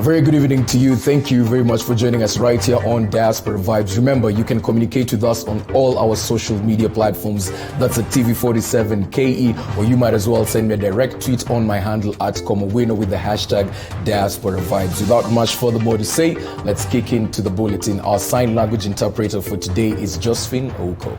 Very good evening to you. Thank you very much for joining us right here on Diaspora Vybez. Remember, you can communicate with us on all our social media platforms. That's at TV47KE, or you might as well send me a direct tweet on my handle at Owino with the hashtag Diaspora Vybez. Without much further more to say, let's kick into the bulletin. Our sign language interpreter for today is Josephine Oko.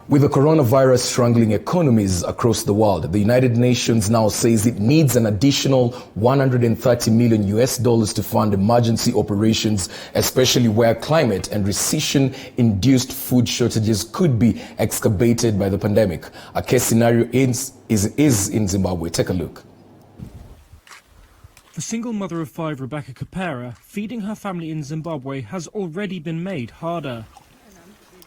With the coronavirus strangling economies across the world, the United Nations now says it needs an additional $130 million to fund emergency operations, especially where climate and recession-induced food shortages could be exacerbated by the pandemic. A case scenario is in Zimbabwe. Take a look. The single mother of 5, Rebecca Kapera, feeding her family in Zimbabwe has already been made harder.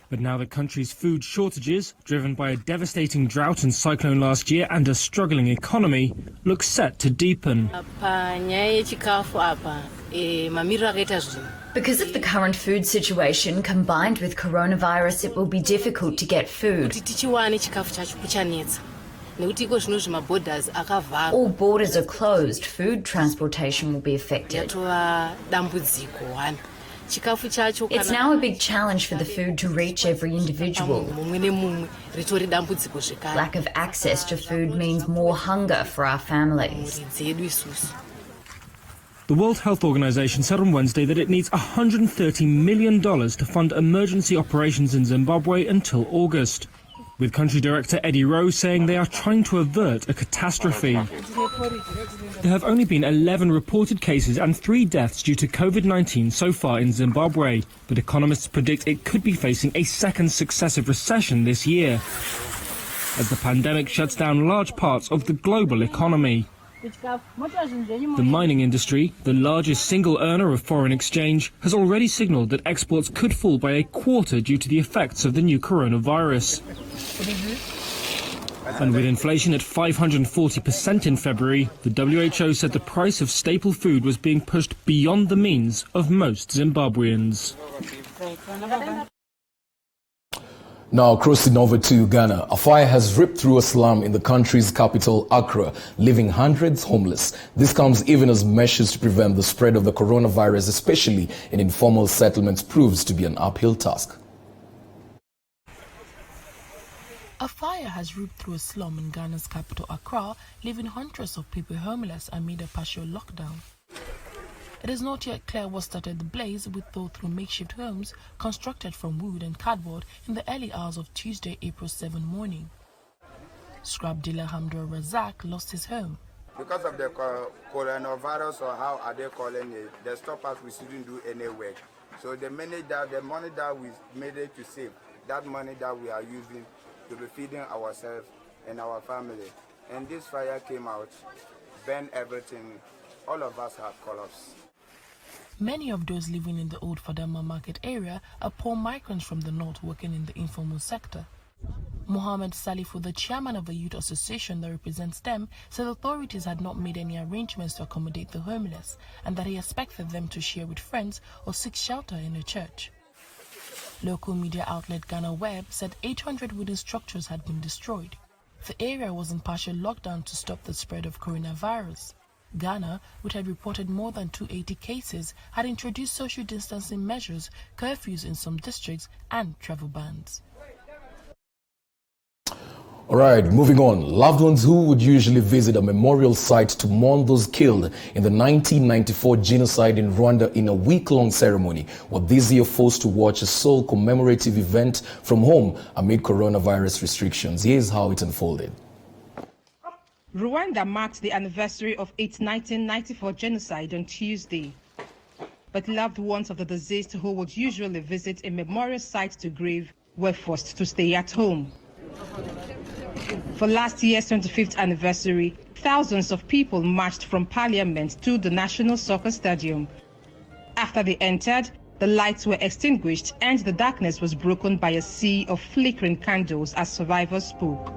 But now the country's food shortages, driven by a devastating drought and cyclone last year and a struggling economy, look set to deepen. Because of the current food situation, combined with coronavirus, it will be difficult to get food. All borders are closed. Food transportation will be affected. It's now a big challenge for the food to reach every individual. Lack of access to food means more hunger for our families. The World Health Organization said on Wednesday that it needs $130 million to fund emergency operations in Zimbabwe until August, with country director Eddie Rowe saying they are trying to avert a catastrophe. There have only been 11 reported cases and 3 deaths due to COVID-19 so far in Zimbabwe, but economists predict it could be facing a second successive recession this year, as the pandemic shuts down large parts of the global economy. The mining industry, the largest single earner of foreign exchange, has already signalled that exports could fall by a quarter due to the effects of the new coronavirus. And with inflation at 540% in February, the WHO said the price of staple food was being pushed beyond the means of most Zimbabweans. Now, crossing over to Ghana, a fire has ripped through a slum in the country's capital, Accra, leaving hundreds homeless. This comes even as measures to prevent the spread of the coronavirus, especially in informal settlements, proves to be an uphill task. A fire has ripped through a slum in Ghana's capital, Accra, leaving hundreds of people homeless amid a partial lockdown. It is not yet clear what started the blaze, with though through makeshift homes constructed from wood and cardboard in the early hours of Tuesday, April 7 morning. Scrap dealer Hamdul Razak lost his home. Because of the coronavirus, or how are they calling it, they stopped us, we shouldn't do any work. So the money that we made it to save, that money that we are using to be feeding ourselves and our family. And this fire came out, burned everything. All of us have collapsed. Many of those living in the old Fadama market area are poor migrants from the north working in the informal sector. Mohammed Salifu, the chairman of the youth association that represents them, said authorities had not made any arrangements to accommodate the homeless and that he expected them to share with friends or seek shelter in a church. Local media outlet Ghana Web said 800 wooden structures had been destroyed. The area was in partial lockdown to stop the spread of coronavirus. Ghana, which had reported more than 280 cases, had introduced social distancing measures, curfews in some districts, and travel bans. All right, moving on. Loved ones who would usually visit a memorial site to mourn those killed in the 1994 genocide in Rwanda in a week-long ceremony were this year forced to watch a sole commemorative event from home amid coronavirus restrictions. Here's how it unfolded. Rwanda marked the anniversary of its 1994 genocide on Tuesday. But loved ones of the deceased who would usually visit a memorial site to grieve were forced to stay at home. For last year's 25th anniversary, thousands of people marched from Parliament to the National Soccer Stadium. After they entered, the lights were extinguished and the darkness was broken by a sea of flickering candles as survivors spoke.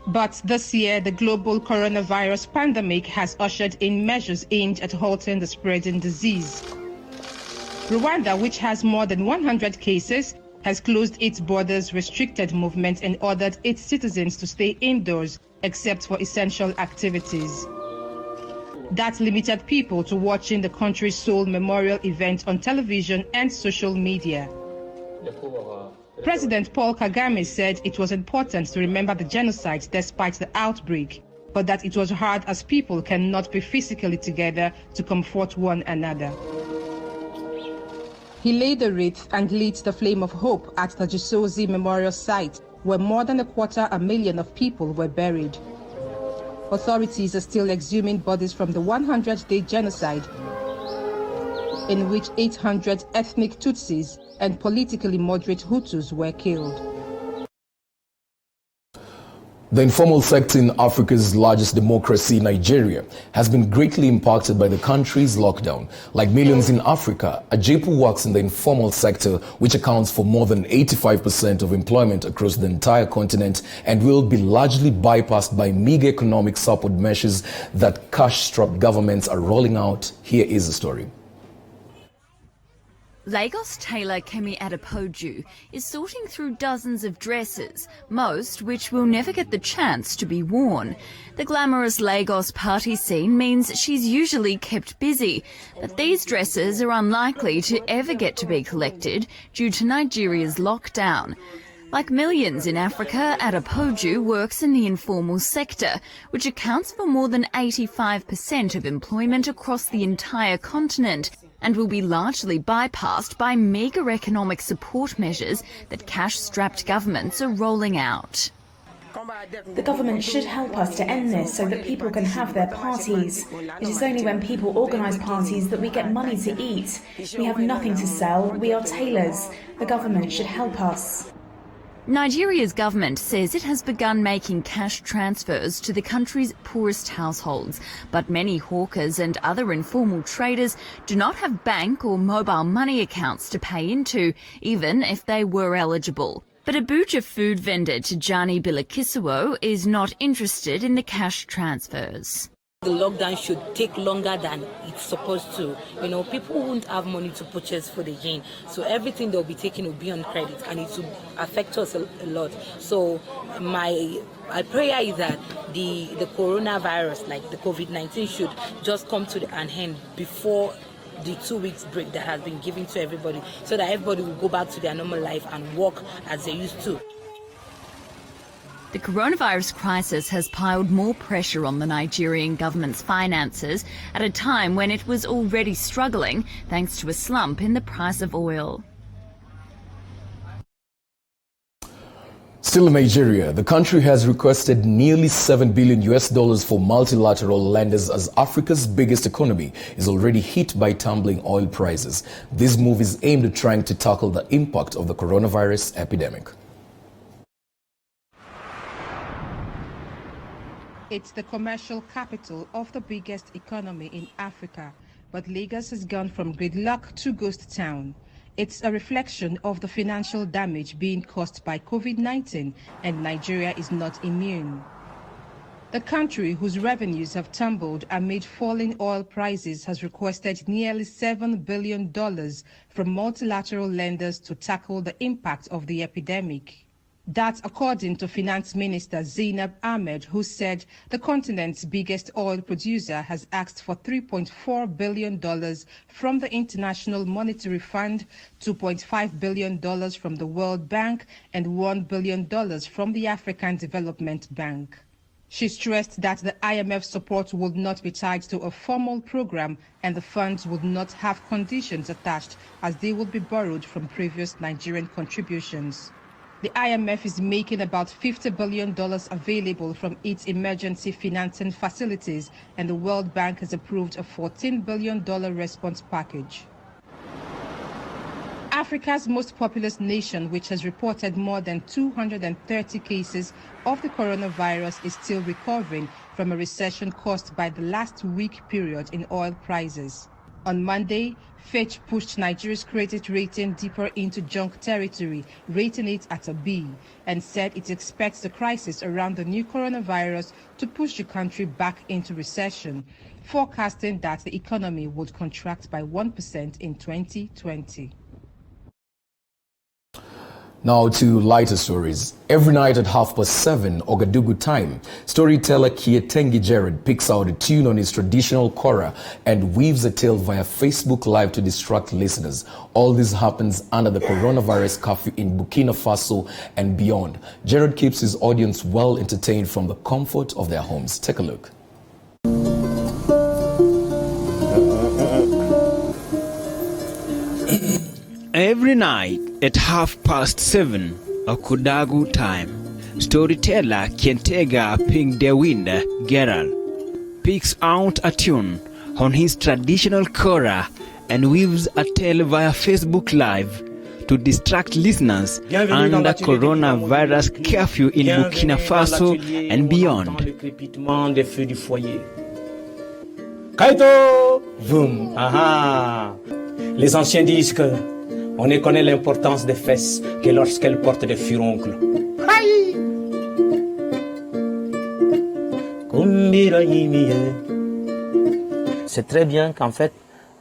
But this year, the global coronavirus pandemic has ushered in measures aimed at halting the spreading disease. Rwanda, which has more than 100 cases, has closed its borders, restricted movement, and ordered its citizens to stay indoors except for essential activities. That limited people to watching the country's sole memorial event on television and social media. President Paul Kagame said it was important to remember the genocide despite the outbreak, but that it was hard as people cannot be physically together to comfort one another. He laid the wreath and lit the flame of hope at the Gisozi Memorial Site, where more than 250,000 of people were buried. Authorities are still exhuming bodies from the 100-day genocide, in which 800 ethnic Tutsis and politically moderate Hutus were killed. The informal sector in Africa's largest democracy, Nigeria, has been greatly impacted by the country's lockdown. Like millions in Africa, Ajepu works in the informal sector, which accounts for more than 85% of employment across the entire continent and will be largely bypassed by meager economic support measures that cash-strapped governments are rolling out. Here is the story. Lagos tailor Kemi Adepoju is sorting through dozens of dresses, most which will never get the chance to be worn. The glamorous Lagos party scene means she's usually kept busy, but these dresses are unlikely to ever get to be collected due to Nigeria's lockdown. Like millions in Africa, Adepoju works in the informal sector, which accounts for more than 85% of employment across the entire continent, and will be largely bypassed by meagre economic support measures that cash-strapped governments are rolling out. The government should help us to end this so that people can have their parties. It is only when people organise parties that we get money to eat. We have nothing to sell. We are tailors. The government should help us. Nigeria's government says it has begun making cash transfers to the country's poorest households, but many hawkers and other informal traders do not have bank or mobile money accounts to pay into, even if they were eligible. But Abuja food vendor Tijani Bilakisuo is not interested in the cash transfers. The lockdown should take longer than it's supposed to. You know, people won't have money to purchase food again. So everything they'll be taking will be on credit and it will affect us a lot. So my prayer is that the coronavirus, like the COVID-19, should just come to an end before the 2 weeks break that has been given to everybody, so that everybody will go back to their normal life and work as they used to. The coronavirus crisis has piled more pressure on the Nigerian government's finances at a time when it was already struggling thanks to a slump in the price of oil. Still in Nigeria, the country has requested nearly $7 billion for multilateral lenders as Africa's biggest economy is already hit by tumbling oil prices. This move is aimed at trying to tackle the impact of the coronavirus epidemic. It's the commercial capital of the biggest economy in Africa, but Lagos has gone from gridlock to ghost town. It's a reflection of the financial damage being caused by COVID-19, and Nigeria is not immune. The country, whose revenues have tumbled amid falling oil prices, has requested nearly $7 billion from multilateral lenders to tackle the impact of the epidemic. That's according to Finance Minister Zainab Ahmed, who said the continent's biggest oil producer has asked for $3.4 billion from the International Monetary Fund, $2.5 billion from the World Bank, and $1 billion from the African Development Bank. She stressed that the IMF support would not be tied to a formal program and the funds would not have conditions attached, as they would be borrowed from previous Nigerian contributions. The IMF is making about $50 billion available from its emergency financing facilities, and the World Bank has approved a $14 billion response package. Africa's most populous nation, which has reported more than 230 cases of the coronavirus, is still recovering from a recession caused by the last week period in oil prices. On Monday, Fitch pushed Nigeria's credit rating deeper into junk territory, rating it at a B, and said it expects the crisis around the new coronavirus to push the country back into recession, forecasting that the economy would contract by 1% in 2020. Now to lighter stories. Every night at 7:30 Ouagadougou time, storyteller Kietengi Jared picks out a tune on his traditional kora and weaves a tale via Facebook Live to distract listeners. All this happens under the coronavirus curfew in Burkina Faso and beyond. Jared keeps his audience well entertained from the comfort of their homes. Take a look. Every night at 7:30 Ouagadougou time, storyteller Kientega Pingdewinda Gerald picks out a tune on his traditional kora and weaves a tale via Facebook Live to distract listeners under coronavirus curfew in Burkina Faso and beyond. Kaito! Vroom! Aha! Les anciens disent que on ne connaît l'importance des fesses que lorsqu'elles portent des furoncles. Aïe! C'est très bien qu'en fait,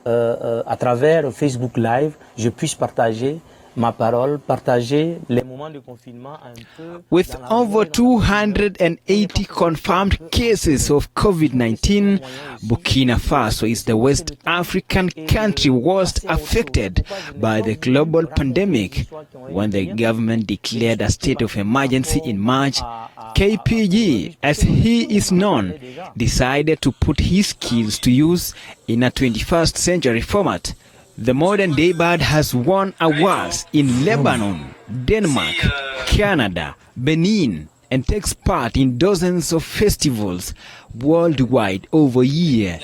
à travers Facebook Live, je puisse partager ma parole, partager les moments de confinement un peu. With over 280 confirmed cases of COVID-19, Burkina Faso is the West African country worst affected by the global pandemic. When the government declared a state of emergency in March, KPG, as he is known, decided to put his skills to use in a 21st century format. The modern day bird has won awards in Lebanon, Denmark, Canada, Benin, and takes part in dozens of festivals worldwide over years.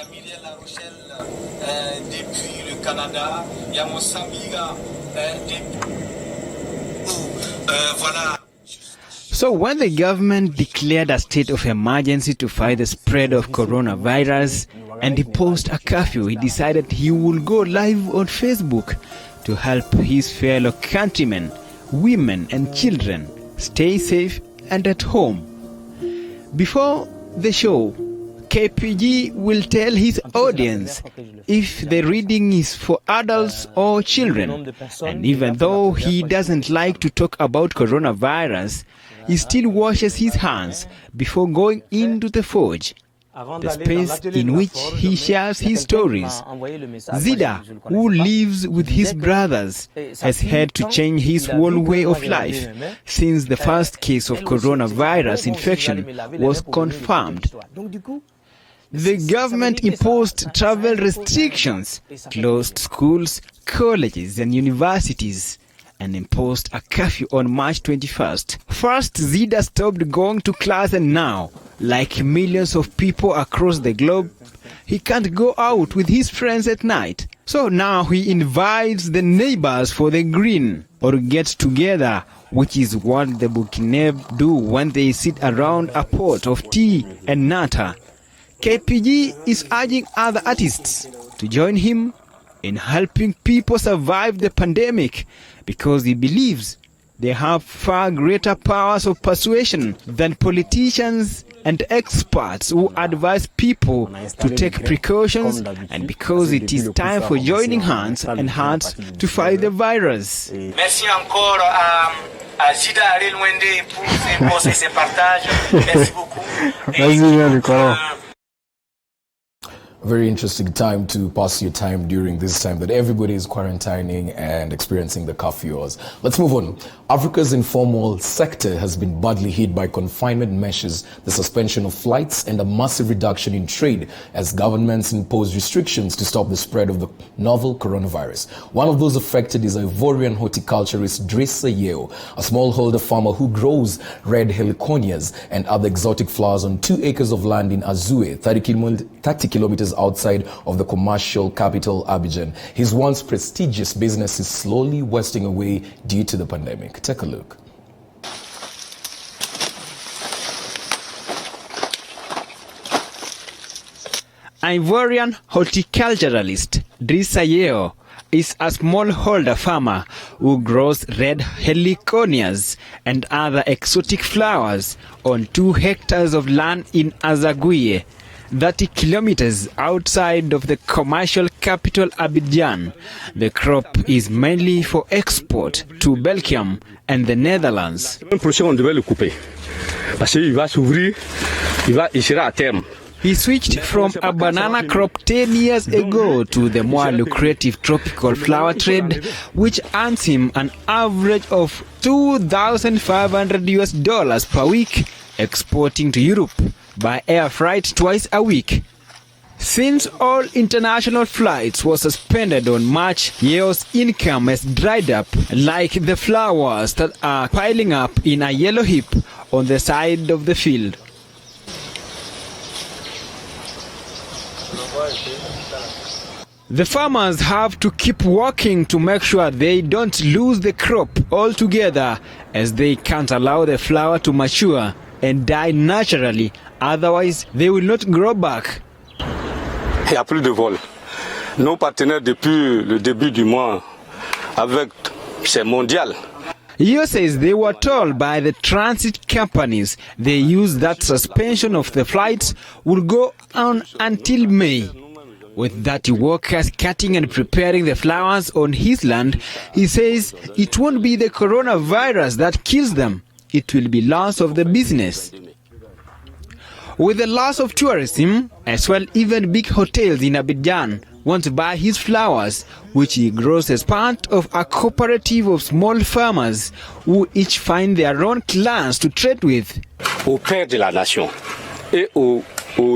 So when the government declared a state of emergency to fight the spread of coronavirus and imposed a curfew, he decided he would go live on Facebook to help his fellow countrymen, women and children stay safe and at home. Before the show, KPG will tell his audience if the reading is for adults or children. And even though he doesn't like to talk about coronavirus, he still washes his hands before going into the forge, the space in which he shares his stories. Zida, who lives with his brothers, has had to change his whole way of life since the first case of coronavirus infection was confirmed. The government imposed travel restrictions, closed schools, colleges and universities, and imposed a curfew on March 21st. First, Zida stopped going to class, and now, like millions of people across the globe, he can't go out with his friends at night. So now he invites the neighbors for the green or get together, which is what the Burkinabé do when they sit around a pot of tea and nata. KPG is urging other artists to join him in helping people survive the pandemic because he believes they have far greater powers of persuasion than politicians and experts who advise people to take precautions, and because it is time for joining hands and hearts to fight the virus. Merci encore à Zida Alelwende pour ces partages. Merci beaucoup. Very interesting time to pass your time during this time that everybody is quarantining and experiencing the curfews. Let's move on. Africa's informal sector has been badly hit by confinement measures, the suspension of flights, and a massive reduction in trade as governments impose restrictions to stop the spread of the novel coronavirus. One of those affected is Ivorian horticulturist Drissa Yeo, a smallholder farmer who grows red heliconias and other exotic flowers on 2 acres of land in Azue, 30 kilometers outside of the commercial capital Abidjan. His once prestigious business is slowly wasting away due to the pandemic. Take a look. Ivorian horticulturalist Drissa Yeo is a smallholder farmer who grows red heliconias and other exotic flowers on 2 hectares of land in Azaguye, 30 kilometers outside of the commercial capital Abidjan. The crop is mainly for export to Belgium and the Netherlands. He switched from a banana crop 10 years ago to the more lucrative tropical flower trade, which earns him an average of $2,500 per week, exporting to Europe by air freight twice a week. Since all international flights were suspended on March, Yeo's income has dried up, like the flowers that are piling up in a yellow heap on the side of the field. The farmers have to keep working to make sure they don't lose the crop altogether, as they can't allow the flower to mature and die naturally, otherwise they will not grow back. Il n'y a plus de vol. Nos partenaires depuis le début du mois, avec c'est mondial. Yeo says they were told by the transit companies they use that suspension of the flights will go on until May. With 30 workers cutting and preparing the flowers on his land, he says it won't be the coronavirus that kills them. It will be loss of the business. With the loss of tourism, as well, even big hotels in Abidjan want to buy his flowers, which he grows as part of a cooperative of small farmers who each find their own clans to trade with. Au père de la nation et au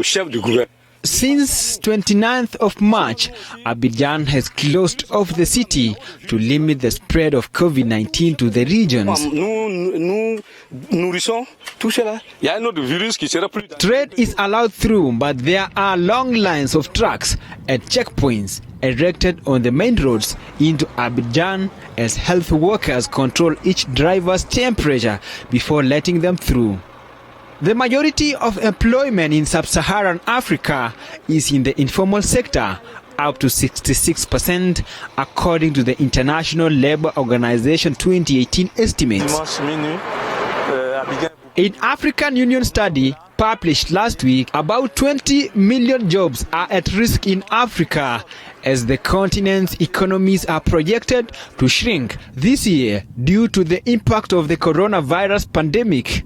chef du gouvernement. Since 29th of March, Abidjan has closed off the city to limit the spread of COVID-19 to the regions. Trade is allowed through, but there are long lines of trucks at checkpoints erected on the main roads into Abidjan as health workers control each driver's temperature before letting them through. The majority of employment in sub-Saharan Africa is in the informal sector, up to 66%, according to the International Labour Organization 2018 estimates. In African Union study published last week, about 20 million jobs are at risk in Africa, as the continent's economies are projected to shrink this year due to the impact of the coronavirus pandemic.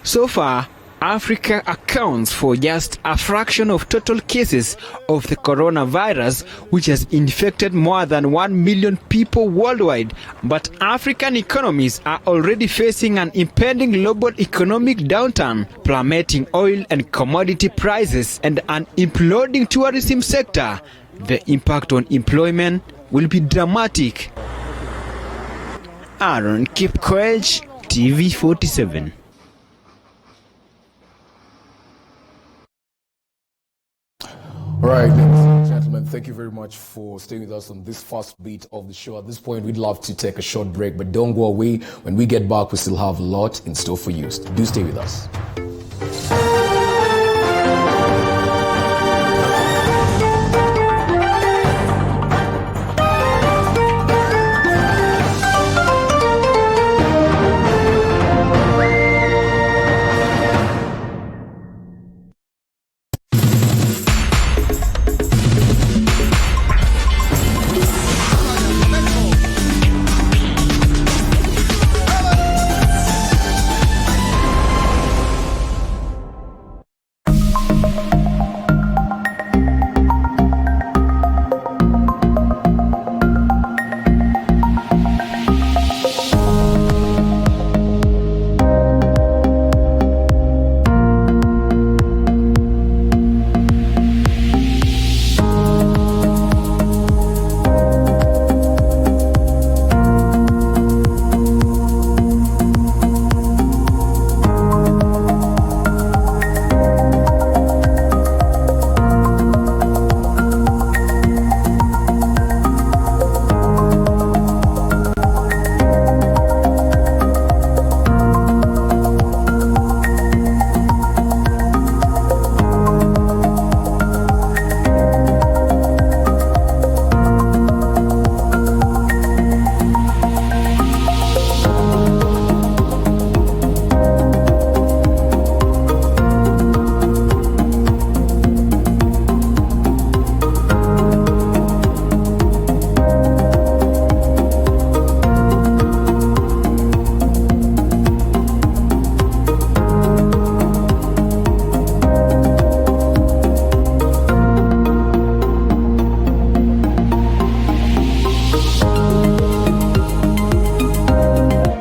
So far, Africa accounts for just a fraction of total cases of the coronavirus, which has infected more than 1 million people worldwide. But African economies are already facing an impending global economic downturn, plummeting oil and commodity prices, and an imploding tourism sector. The impact on employment will be dramatic. Aaron Kipkoech, TV47. All right, ladies and gentlemen, thank you very much for staying with us on this first beat of the show. At this point, we'd love to take a short break, but don't go away. When we get back, we still have a lot in store for you. Do stay with us.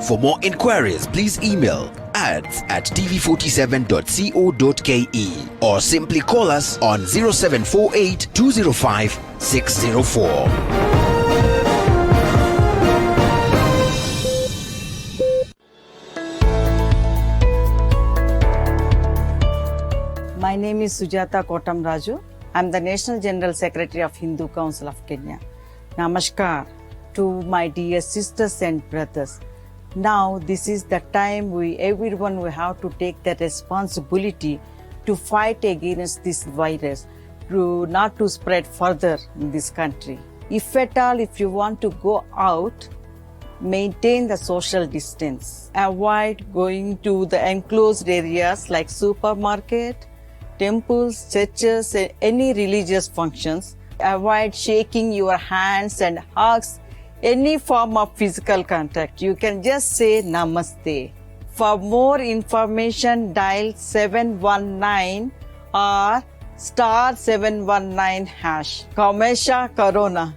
For more inquiries, please email ads@tv47.co.ke or simply call us on 0748 205 604. My name is Sujata Kotam Raju. I'm the National General Secretary of Hindu Council of Kenya. Namaskar to my dear sisters and brothers. Now this is the time everyone will have to take the responsibility to fight against this virus, not to spread further in this country. If at all, if you want to go out, maintain the social distance. Avoid going to the enclosed areas like supermarket, temples, churches, and any religious functions. Avoid shaking your hands and hugs, any form of physical contact. You can just say namaste. For more information, dial 719 or *719#. Kamesha Corona.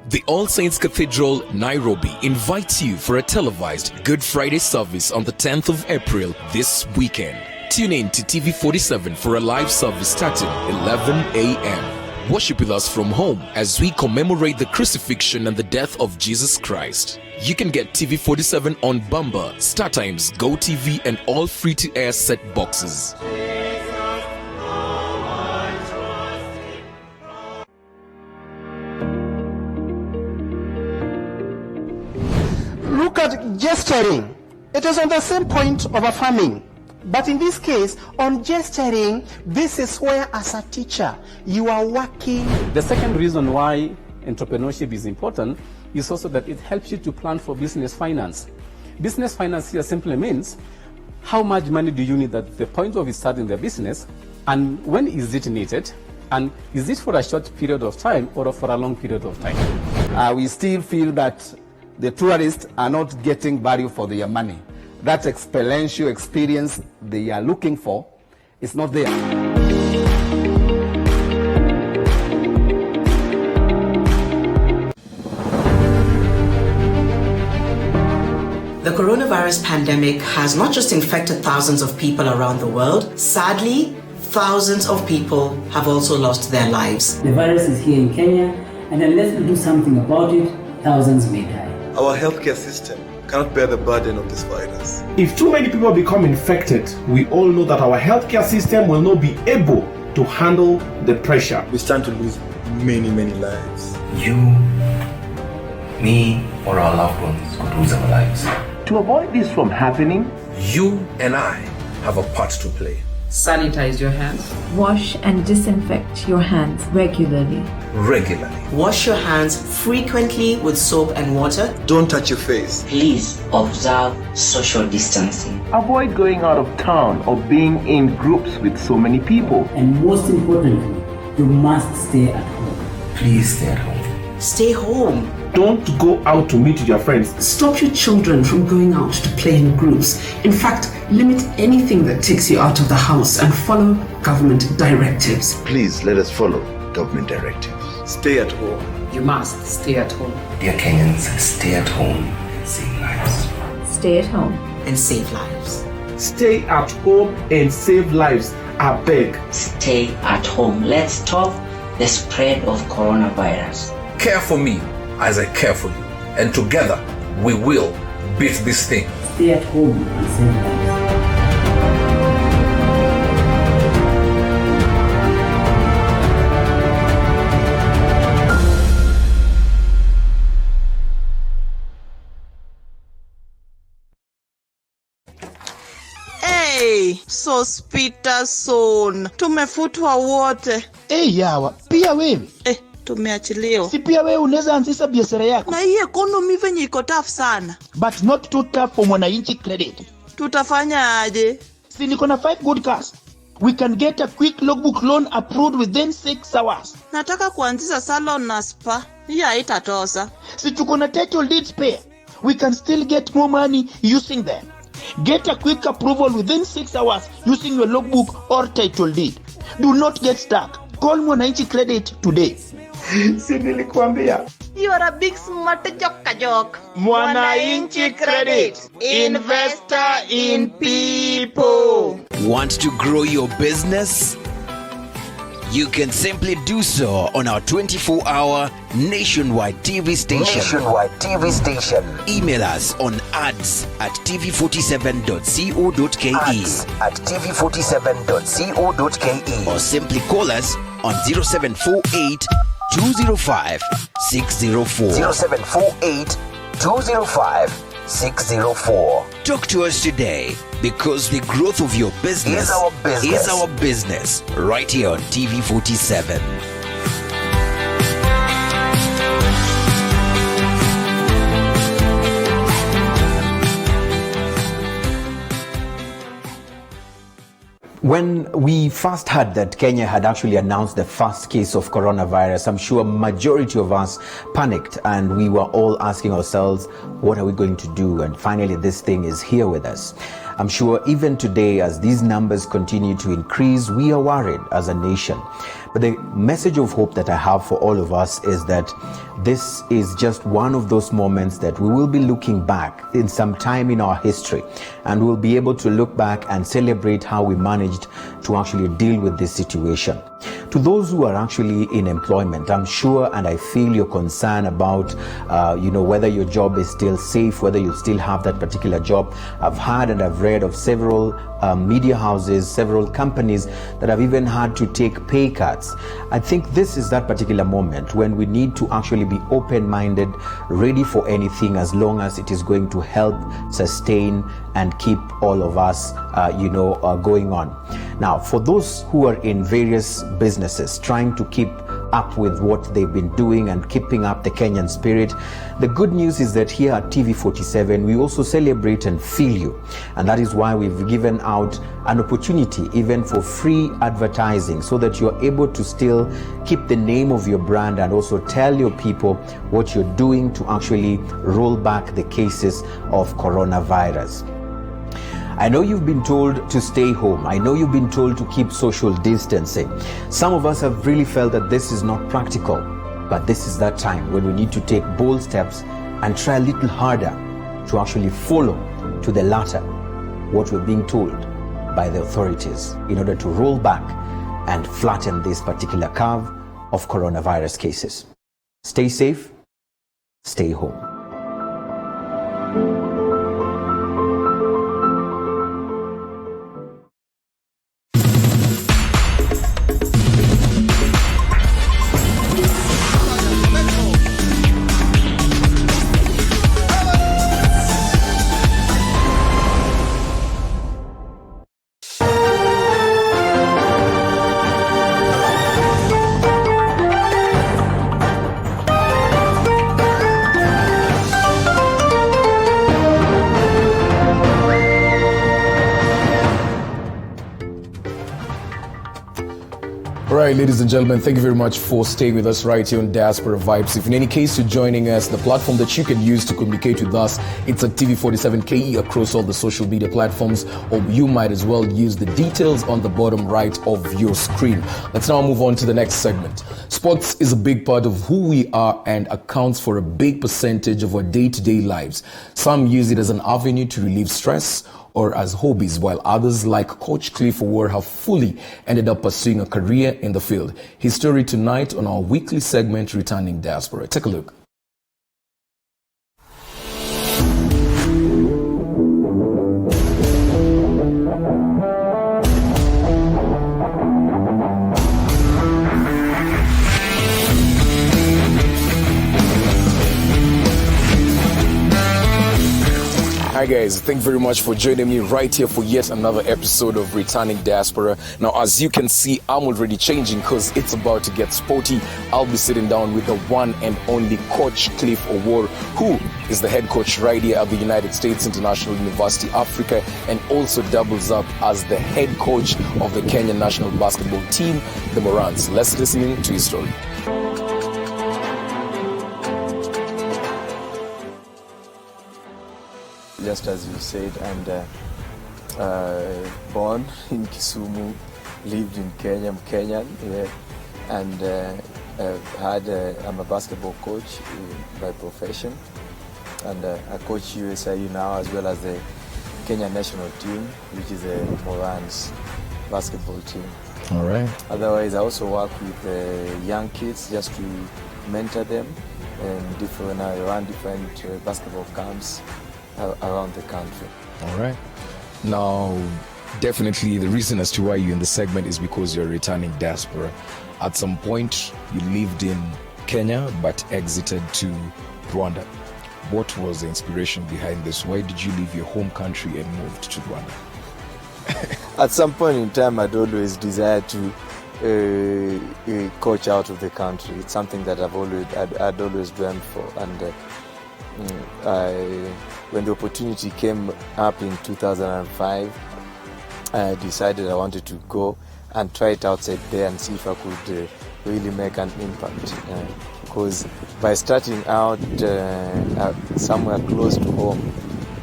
The All Saints Cathedral, Nairobi invites you for a televised Good Friday service on the 10th of April this weekend. Tune in to TV47 for a live service starting 11 a.m. Worship with us from home as we commemorate the crucifixion and the death of Jesus Christ. You can get TV47 on Bamba, StarTimes, GoTV, and all free-to-air set boxes. Look at gesturing. It is on the same point of affirming. But in this case, on gesturing, this is where as a teacher, you are working. The second reason why entrepreneurship is important is also that it helps you to plan for business finance. Business finance here simply means how much money do you need at the point of starting the business, and when is it needed, and is it for a short period of time or for a long period of time. We still feel that the tourists are not getting value for their money. That experiential experience they are looking for is not there. The coronavirus pandemic has not just infected thousands of people around the world. Sadly, thousands of people have also lost their lives. The virus is here in Kenya, and unless we do something about it, thousands may die. Our healthcare system cannot bear the burden of this virus. If too many people become infected, we all know that our healthcare system will not be able to handle the pressure. We stand to lose many, many lives. You, me, or our loved ones could lose our lives. To avoid this from happening, you and I have a part to play. Sanitize your hands. Wash and disinfect your hands regularly. Wash your hands frequently with soap and water. Don't touch your face. Please observe social distancing. Avoid going out of town or being in groups with so many people. And most importantly, you must stay at home. Please stay at home. Stay home. Don't go out to meet your friends. Stop your children from going out to play in groups. In fact, limit anything that takes you out of the house and follow government directives. Please let us follow government directives. Stay at home. You must stay at home. Dear Kenyans, stay at home and save lives. Stay at home and save lives. Stay at home and save lives. I beg. Stay at home. Let's stop the spread of coronavirus. Care for me as I care for you, and together we will beat this thing. Stay at home and save lives. Sospita Son. Tumefutwa wote. Yawa, pia wewe. Tumeachiliwa. Si pia wewe unaweza anzisha biashara yako. Na hii economy venye iko tough sana. But not too tough for Mwananchi Credit. Tutafanya aje? Si niko na 5 good cars. We can get a quick logbook loan approved within 6 hours. Nataka kuanzisha salon na spa. Hii haitatosa. Si tuko na title deeds pay. We can still get more money using them. Get a quick approval within 6 hours using your logbook or title deed. Do not get stuck. Call Mwananchi Credit today. Si nilikuambia. You are a big smart joke. Mwananchi Credit. Investor in people. Want to grow your business? You can simply do so on our 24-hour nationwide TV station. Email us on ads@tv47.co.ke. ads@tv47.co.ke. Or simply call us on 0748 205 604. 0748 205 604. Talk to us today, because the growth of your business is our business, right here on TV47. When we first heard that Kenya had actually announced the first case of coronavirus, I'm sure majority of us panicked and we were all asking ourselves, what are we going to do? And finally, this thing is here with us. I'm sure even today, as these numbers continue to increase, we are worried as a nation. But the message of hope that I have for all of us is that this is just one of those moments that we will be looking back in some time in our history, and we'll be able to look back and celebrate how we managed to actually deal with this situation. To those who are actually in employment, I'm sure and I feel your concern about, whether your job is still safe, whether you still have that particular job. I've heard and I've read of several media houses, several companies that have even had to take pay cuts. I think this is that particular moment when we need to actually be open-minded, ready for anything, as long as it is going to help sustain and keep all of us, going on. Now, for those who are in various businesses trying to keep up with what they've been doing and keeping up the Kenyan spirit, the good news is that here at TV47, we also celebrate and feel you. And that is why we've given out an opportunity even for free advertising, so that you're able to still keep the name of your brand and also tell your people what you're doing to actually roll back the cases of coronavirus. I know you've been told to stay home. I know you've been told to keep social distancing. Some of us have really felt that this is not practical, but this is that time when we need to take bold steps and try a little harder to actually follow to the latter what we're being told by the authorities in order to roll back and flatten this particular curve of coronavirus cases. Stay safe, stay home. All right, ladies and gentlemen, thank you very much for staying with us right here on Diaspora Vibes. If in any case you're joining us, the platform that you can use to communicate with us, it's at TV47KE across all the social media platforms, or you might as well use the details on the bottom right of your screen. Let's now move on to the next segment. Sports is a big part of who we are and accounts for a big percentage of our day-to-day lives. Some use it as an avenue to relieve stress or as hobbies, while others like Coach Cliff Award have fully ended up pursuing a career in the field. His story tonight on our weekly segment, Returning Diaspora. Take a look. Hi guys, thank you very much for joining me right here for yet another episode of Returning Diaspora. Now, as you can see, I'm already changing because it's about to get sporty. I'll be sitting down with the one and only Coach Cliff Award, who is the head coach right here at the United States International University Africa, and also doubles up as the head coach of the Kenyan national basketball team, the Morans. Let's listen in to his story. Just as you said, and born in Kisumu, lived in Kenya, I'm Kenyan, yeah, and I'm a basketball coach by profession, and I coach USIU now as well as the Kenya national team, which is a Morans basketball team. All right. Otherwise, I also work with young kids just to mentor them, and I run different basketball camps around the country. All right. Now, definitely the reason as to why you're in the segment is because you're returning diaspora. At some point, you lived in Kenya but exited to Rwanda. What was the inspiration behind this? Why did you leave your home country and moved to Rwanda? At some point in time, I'd always desired to coach out of the country. It's something that I'd always dreamt for, and when the opportunity came up in 2005, I decided I wanted to go and try it outside there and see if I could really make an impact. Because by starting out somewhere close to home,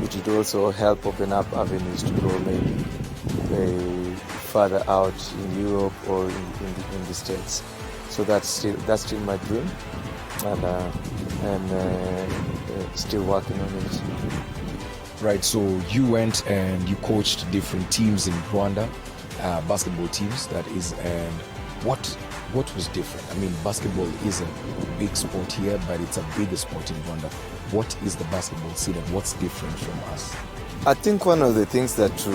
it would also help open up avenues to go maybe further out in Europe or in the States. So that's still my dream, and still working on it. Right, so you went and you coached different teams in Rwanda, basketball teams, that is, and what was different? I mean, basketball is a big sport here, but it's a bigger sport in Rwanda. What is the basketball scene and what's different from us? I think one of the things that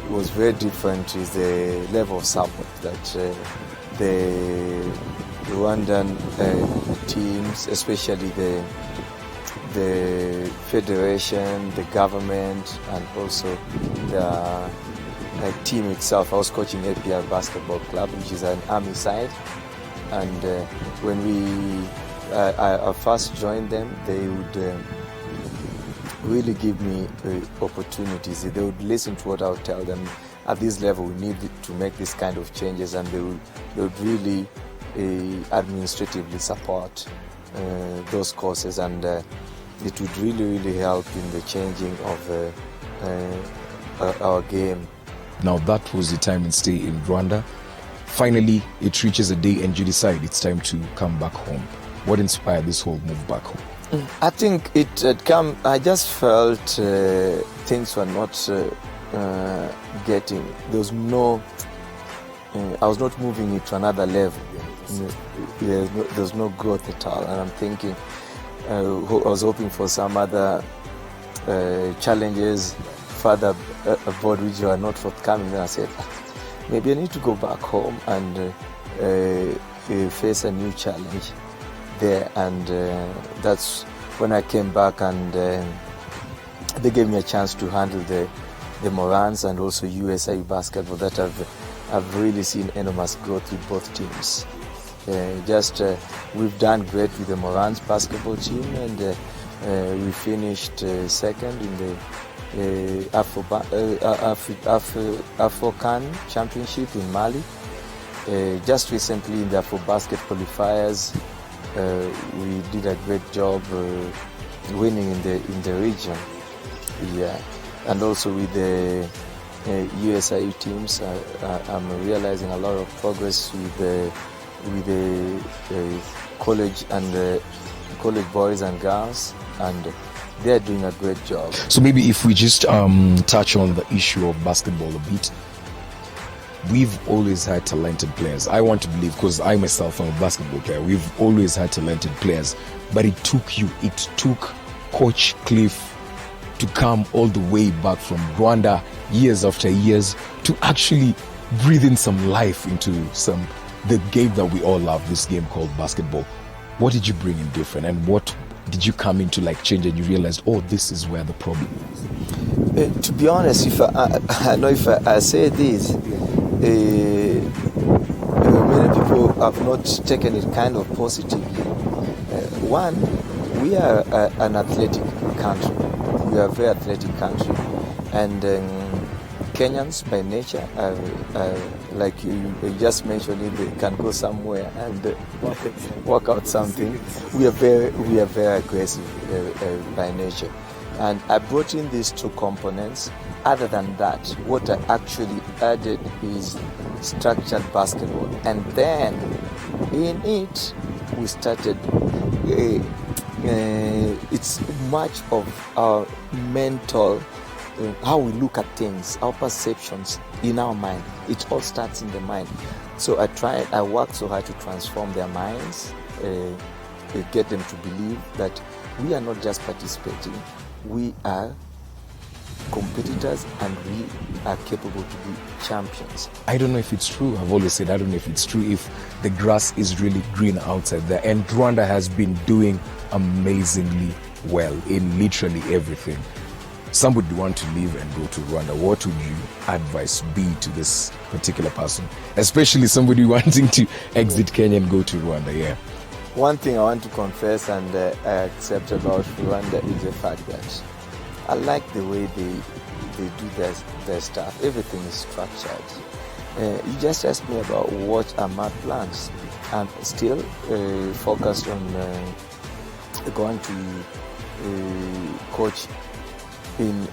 was very different is the level of support that the Rwandan teams, especially the federation, the government, and also the team itself. I was coaching APR Basketball Club, which is an army side, and when I first joined them, they would really give me opportunities. They would listen to what I would tell them. At this level, we need to make this kind of changes, and they would really administratively support those courses, and it would really help in the changing of our game. Now that was the time and stay in Rwanda. Finally, it reaches a day and you decide it's time to come back home. What inspired this whole move back home? I think it had come, I just felt things were not getting, there was not moving it to another level. There's no growth at all, and I'm thinking, I was hoping for some other challenges further abroad which were not forthcoming. And I said, maybe I need to go back home and face a new challenge there. And that's when I came back, and they gave me a chance to handle the Morans and also USIU basketball, that I've really seen enormous growth with both teams. We've done great with the Morans basketball team, and we finished second in the Afro-Can Championship in Mali. Just recently in the Afro-Basket qualifiers, we did a great job winning in the region. Yeah, and also with the USIU teams, I'm realizing a lot of progress with the college and the college boys and girls, and they're doing a great job. So maybe if we just touch on the issue of basketball a bit. We've always had talented players. I want to believe, because I myself am a basketball player, we've always had talented players, but it took Coach Cliff to come all the way back from Rwanda years after years to actually breathe in some life into the game that we all love, this game called basketball. What did you bring in different, and what did you come into like change and you realized, oh, this is where the problem is? To be honest, if I know if I say this, many people have not taken it kind of positively. One, we are an athletic country. We are a very athletic country, and Kenyans by nature, like you just mentioned, they can go somewhere and work out something. We are very aggressive by nature, and I brought in these two components. Other than that, what I actually added is structured basketball, and then in it we started. It's much of our mental, how we look at things, our perceptions in our mind. It all starts in the mind. So I worked so hard to transform their minds, get them to believe that we are not just participating, we are competitors and we are capable to be champions. I don't know if it's true. I've always said I don't know if it's true, if the grass is really green outside there. And Rwanda has been doing amazingly well in literally everything. Somebody want to leave and go to Rwanda, what would you advise be to this particular person? Especially somebody wanting to exit Kenya and go to Rwanda, yeah. One thing I want to confess and I accept about Rwanda is the fact that I like the way they do their stuff. Everything is structured. You just asked me about what are my plans. I'm still focused on going to coach in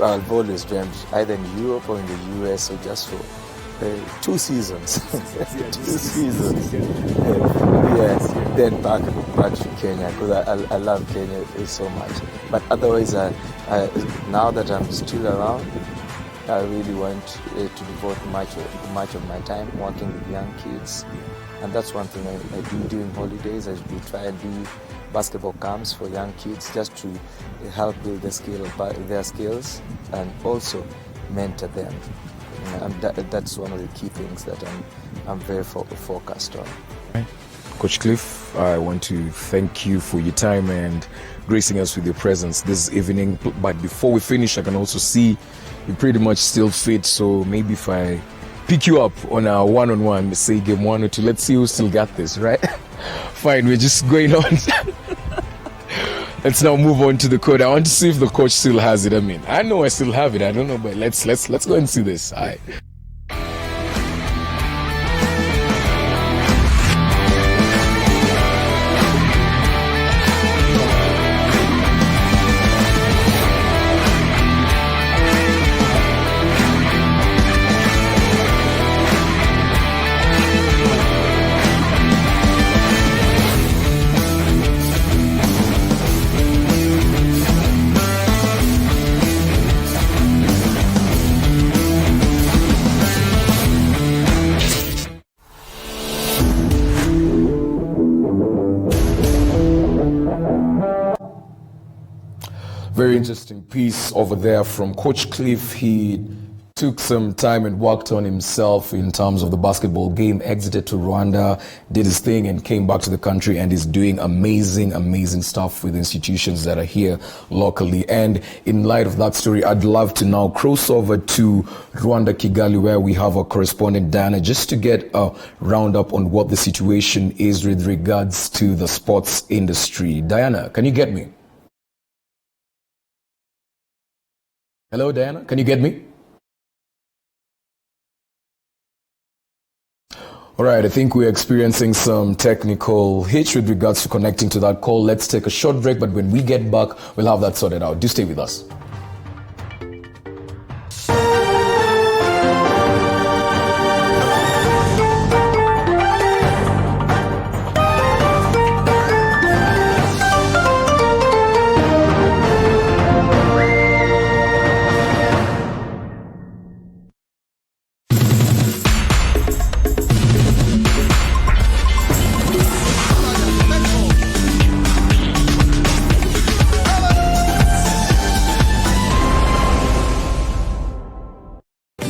I've always dreamed either in Europe or in the US, or just for 2 seasons. 2 seasons. Yes, then back to Kenya, because I love Kenya so much. But otherwise, now that I'm still around, I really want to devote much of my time working with young kids. And that's one thing I do during holidays. I do try and do basketball camps for young kids just to help build their skills and also mentor them. And that's one of the key things that I'm very focused on. Coach Cliff, I want to thank you for your time and gracing us with your presence this evening. But before we finish, I can also see you're pretty much still fit. So maybe if I pick you up on a one-on-one, say game 1 or 2, let's see who still got this, right? Fine, we're just going on. Let's now move on to the code. I want to see if the coach still has it. I mean, I know I still have it. I don't know, but let's go and see this. All right. Very interesting piece over there from Coach Cliff. He took some time and worked on himself in terms of the basketball game, exited to Rwanda, did his thing and came back to the country and is doing amazing stuff with institutions that are here locally. And in light of that story, I'd love to now cross over to Rwanda, Kigali, where we have our correspondent Diana, just to get a roundup on what the situation is with regards to the sports industry. Diana, can you get me? Hello, Diana, can you get me? All right, I think we're experiencing some technical hitch with regards to connecting to that call. Let's take a short break, but when we get back, we'll have that sorted out. Do stay with us.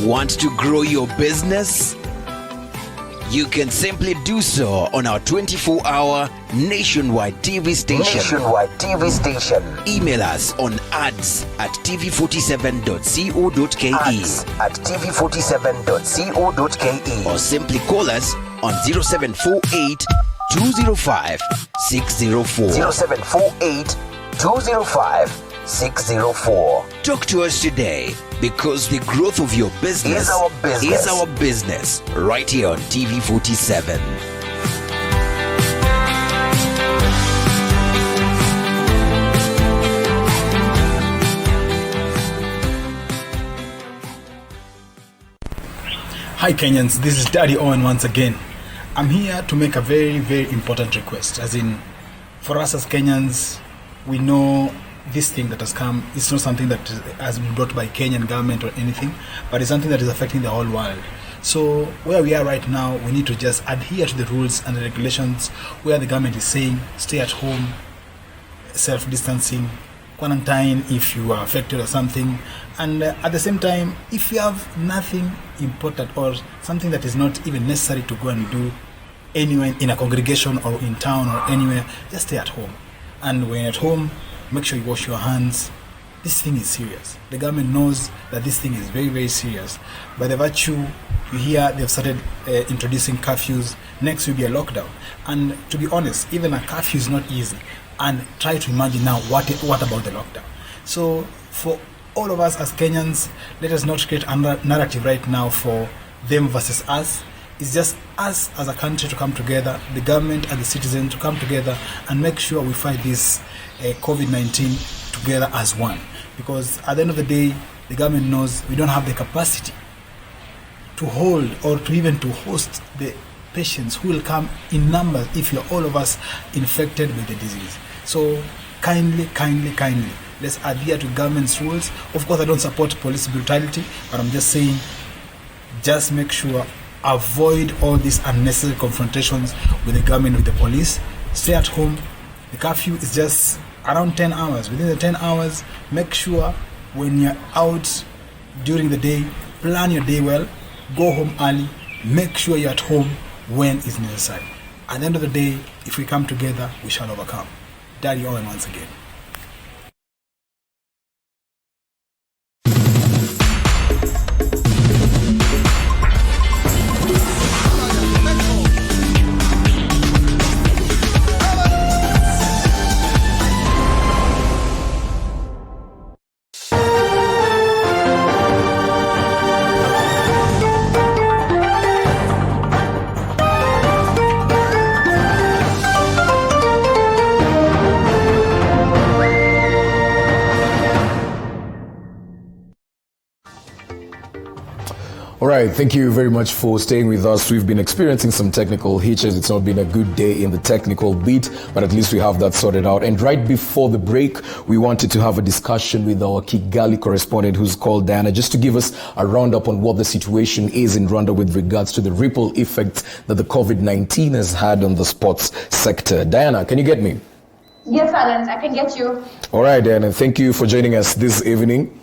Want to grow your business? You can simply do so on our 24-hour nationwide TV station. Email us on ads@tv47.co.ke. ads@tv47.co.ke. Or simply call us on 0748 205 604. 0748 205 604. Talk to us today, because the growth of your business is our business, right here on TV47. Hi Kenyans, this is Daddy Owen once again. I'm here to make a very, very important request. As in, for us as Kenyans, we know this thing that has come, it's not something that has been brought by Kenyan government or anything, but it's something that is affecting the whole world. So where we are right now, we need to just adhere to the rules and the regulations where the government is saying stay at home, self-distancing, quarantine if you are affected or something, and at the same time, if you have nothing important or something that is not even necessary to go and do anywhere in a congregation or in town or anywhere, just stay at home. And when at home, make sure you wash your hands. This thing is serious. The government knows that this thing is very, very serious. By the virtue, you hear they've started introducing curfews. Next will be a lockdown. And to be honest, even a curfew is not easy. And try to imagine now, what about the lockdown? So for all of us as Kenyans, let us not create a narrative right now for them versus us. It's just us as a country to come together, the government and the citizens to come together and make sure we fight this COVID-19 together as one. Because at the end of the day, the government knows we don't have the capacity to hold or to even to host the patients who will come in numbers if you're all of us infected with the disease. So kindly, let's adhere to government's rules. Of course, I don't support police brutality, but I'm just saying, just make sure, avoid all these unnecessary confrontations with the government, with the police. Stay at home. The curfew is just around 10 hours. Within the 10 hours, make sure when you're out during the day, plan your day well, go home early, make sure you're at home when it's necessary. At the end of the day, if we come together, we shall overcome. Daddy Owen once again. All right, thank you very much for staying with us. We've been experiencing some technical hitches. It's not been a good day in the technical beat, but at least we have that sorted out. And right before the break, we wanted to have a discussion with our Kigali correspondent, who's called Diana, just to give us a roundup on what the situation is in Rwanda with regards to the ripple effects that the COVID-19 has had on the sports sector. Diana, can you get me? Yes, Allan, I can get you. All right, Diana, thank you for joining us this evening.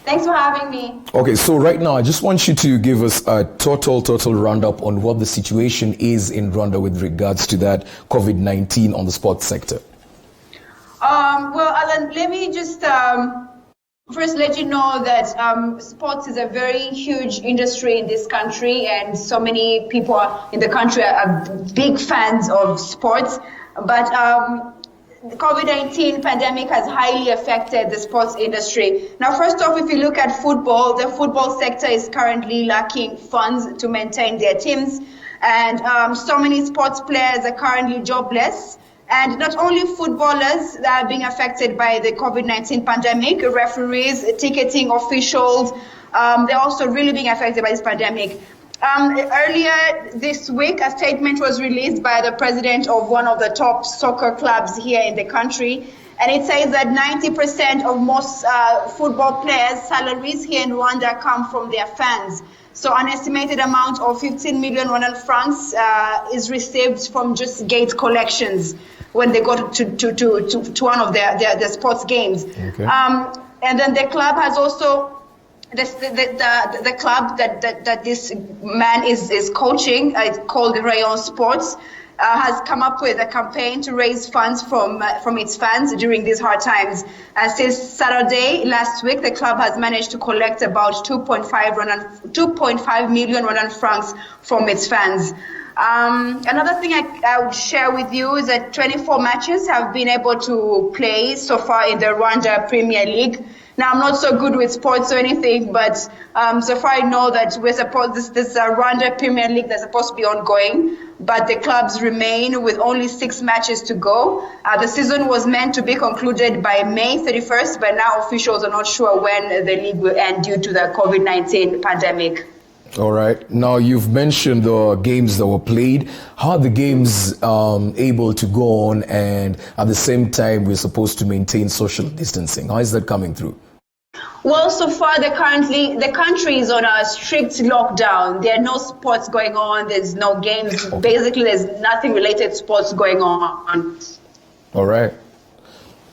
Thanks for having me. Okay, so right now, I just want you to give us a total roundup on what the situation is in Rwanda with regards to that COVID-19 on the sports sector. Well, Allan, let me just first let you know that sports is a very huge industry in this country, and so many people in the country are big fans of sports. But the COVID-19 pandemic has highly affected the sports industry. Now, first off, if you look at football, the football sector is currently lacking funds to maintain their teams. And so many sports players are currently jobless. And not only footballers that are being affected by the COVID-19 pandemic, referees, ticketing officials, they're also really being affected by this pandemic. Earlier this week, a statement was released by the president of one of the top soccer clubs here in the country, and it says that 90% of most football players' salaries here in Rwanda come from their fans. So an estimated amount of 15 million Rwandan francs is received from just gate collections when they go to one of their sports games. Okay. And then the club has also the club that this man is coaching, called Rayon Sports, has come up with a campaign to raise funds from its fans during these hard times. Since Saturday last week, the club has managed to collect about 2.5 million Rwandan francs from its fans. Another thing I would share with you is that 24 matches have been able to play so far in the Rwanda Premier League. Now, I'm not so good with sports or anything, but so far I know that we're supposed this Rwanda Premier League that's supposed to be ongoing, but the clubs remain with only 6 matches to go. The season was meant to be concluded by May 31st, but now officials are not sure when the league will end due to the COVID-19 pandemic. All right. Now, you've mentioned the games that were played. How are the games able to go on, and at the same time we're supposed to maintain social distancing? How is that coming through? Well, so far the country is on a strict lockdown. There are no sports going on. There's no games. Basically, there's nothing related to sports going on. All right.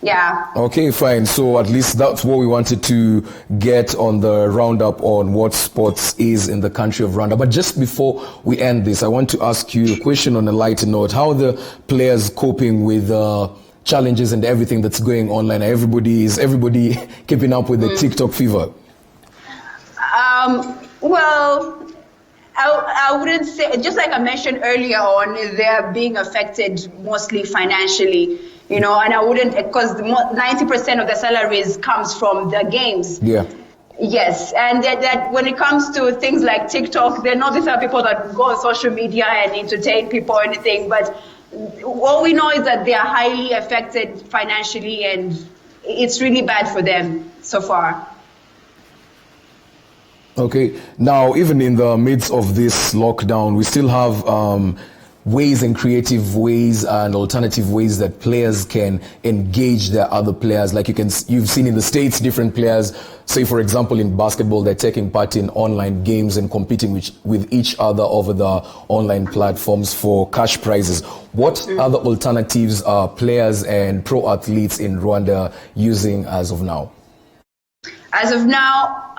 Yeah. Okay, fine. So at least that's what we wanted to get on the roundup on what sports is in the country of Rwanda. But just before we end this, I want to ask you a question on a lighter note. How are the players coping with challenges and everything that's going online? Is everybody keeping up with the TikTok fever? Well, I wouldn't say, just like I mentioned earlier on, they're being affected mostly financially. And I wouldn't, because 90% of the salaries comes from the games. Yeah. Yes, and that when it comes to things like TikTok, they're not these are people that go on social media and entertain people or anything, but all we know is that they are highly affected financially, and it's really bad for them so far. Okay, now even in the midst of this lockdown, we still have ways and creative ways and alternative ways that players can engage their other players. Like you've seen in the States, different players, say for example in basketball, they're taking part in online games and competing with each other over the online platforms for cash prizes. What other alternatives are players and pro athletes in Rwanda using as of now? As of now,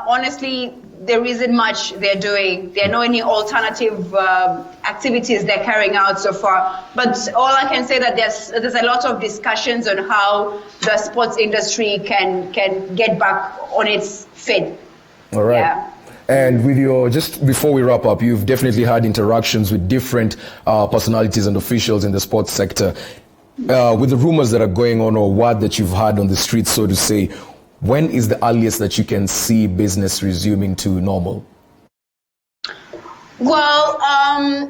honestly, there isn't much they're doing. There are no any alternative activities they're carrying out so far. But all I can say that there's a lot of discussions on how the sports industry can get back on its feet. All right. Yeah. And just before we wrap up, you've definitely had interactions with different personalities and officials in the sports sector. With the rumors that are going on, or what that you've had on the streets, so to say, when is the earliest that you can see business resuming to normal? Well,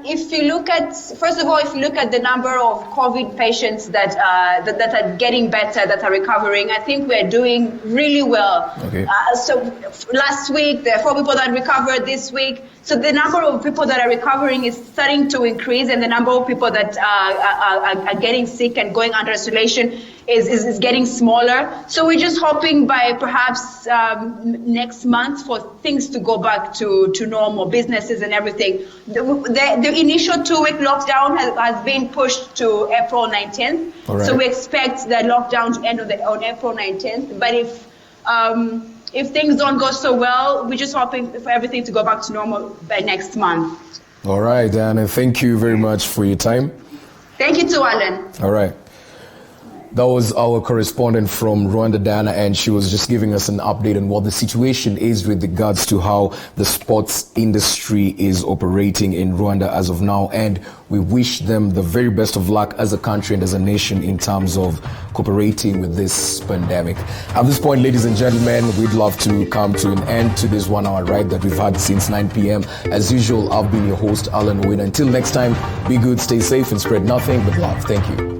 if you look at the number of COVID patients that are getting better, that are recovering, I think we're doing really well. Okay. So last week, there are 4 people that recovered this week. So the number of people that are recovering is starting to increase, and the number of people that are getting sick and going under isolation is getting smaller. So we're just hoping by perhaps next month for things to go back to normal, businesses and everything. The initial 2-week lockdown has been pushed to April 19th. Right. So we expect the lockdown to end on April 19th. But if things don't go so well, we're just hoping for everything to go back to normal by next month. All right, Diana, thank you very much for your time. Thank you to Allan. All right. That was our correspondent from Rwanda, Diana, and she was just giving us an update on what the situation is with regards to how the sports industry is operating in Rwanda as of now. And we wish them the very best of luck as a country and as a nation in terms of cooperating with this pandemic. At this point, ladies and gentlemen, we'd love to come to an end to this 1-hour ride that we've had since 9 p.m. As usual, I've been your host, Allan Owino. Until next time, be good, stay safe, and spread nothing but love. Thank you.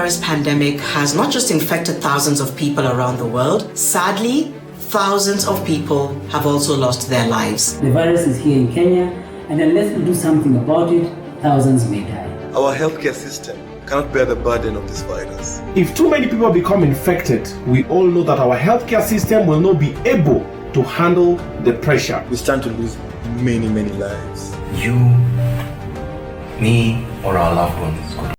coronavirus pandemic has not just infected thousands of people around the world, sadly, thousands of people have also lost their lives. The virus is here in Kenya, and unless we do something about it, thousands may die. Our healthcare system cannot bear the burden of this virus. If too many people become infected, we all know that our healthcare system will not be able to handle the pressure. We stand to lose many lives. You, me, or our loved ones could